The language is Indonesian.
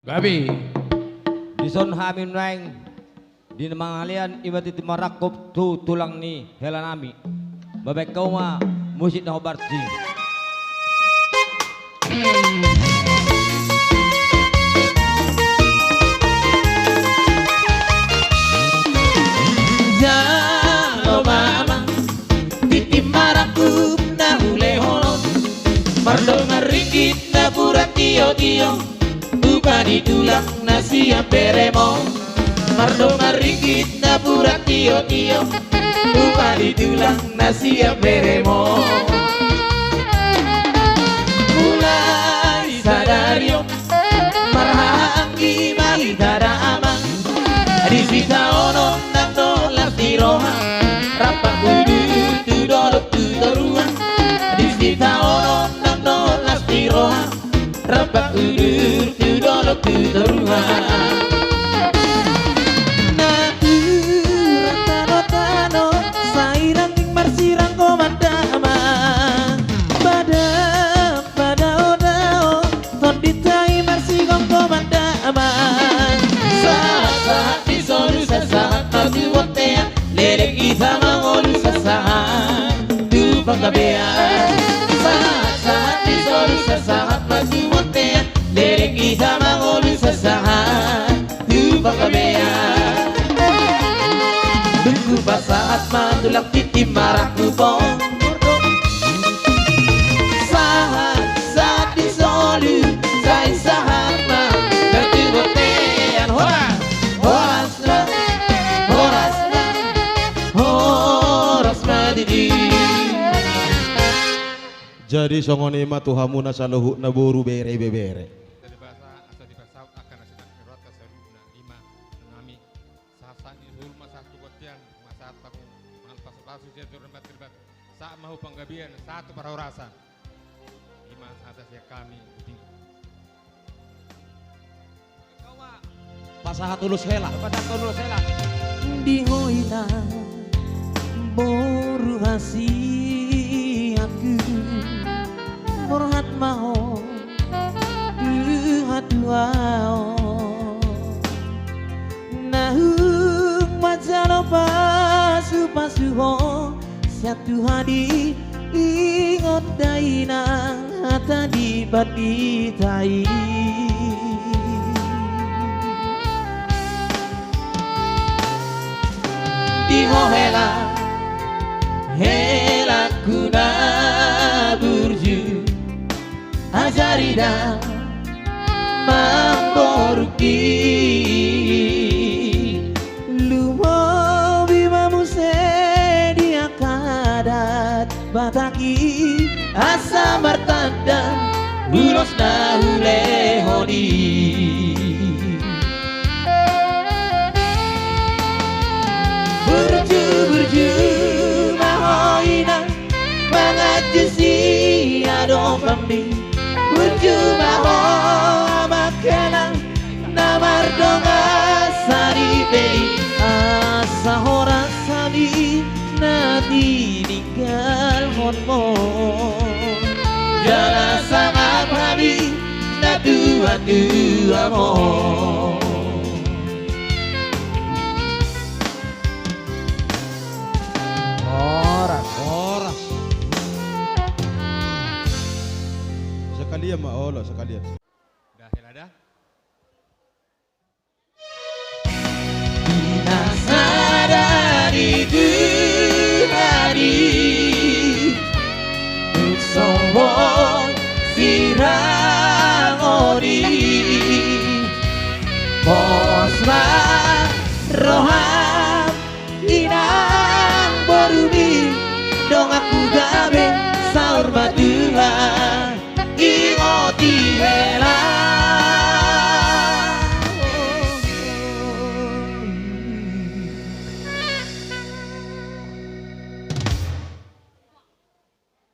Gabi Dison hamin waing di mangalian ibati timarakop tu tulang ni helanami babek kau ma musik na hobarti Jalo mama titi marakup na hule holon mardo ngarikit na burat tio buka di tulang na siya peremo mardo ngarikit na burat tio buka di tulang na siya peremo mulai sadario marhangi mahidara amang di sita ono nang dolas di roha rapat kudu tu dolok tu toruang di sita ono nang dolas di roha rapat kudu tu dolok tu toruang na rantano sairang ing marsirang komandama pada odao ton ditai marsigong komandama saat disolu saat mati wotea lele kita mangolu saat tu pangabea saat disolu saat mati wotea lele kita mangolu saat tu pangabea tunggu saat matulak titi marakku pong saat disolu saat mati wotea horas madidi jadi songone mah tuhamuna saluhu naburu bere bebere dari bahasa asal di bahasa akan nasihat kerat keseruna lima nami sasan isul masa tugotian masa taku mantas pasu jatuh rembat terbat saat mau penggabian satu perhorasan lima atas ya kami pasaha tulus hela di hoina boru hasiaku murhat maho duhat wao nahung majalo pasu ho satu hadi ingot daina hata di baditai di hela kuna burju ajarida mamboruki lumo bima muse dia kadat bataki asa martanda bulos na hule hodi burju mahoina mangajisi ado pambi burju maho makena namar donga sari bei asa hora sabi nadi ninggal honmo jala sangat habi na dua mo sekalian mah Allah sekalian dah helada Nasadari hari Sombong sirang ori Posma rohani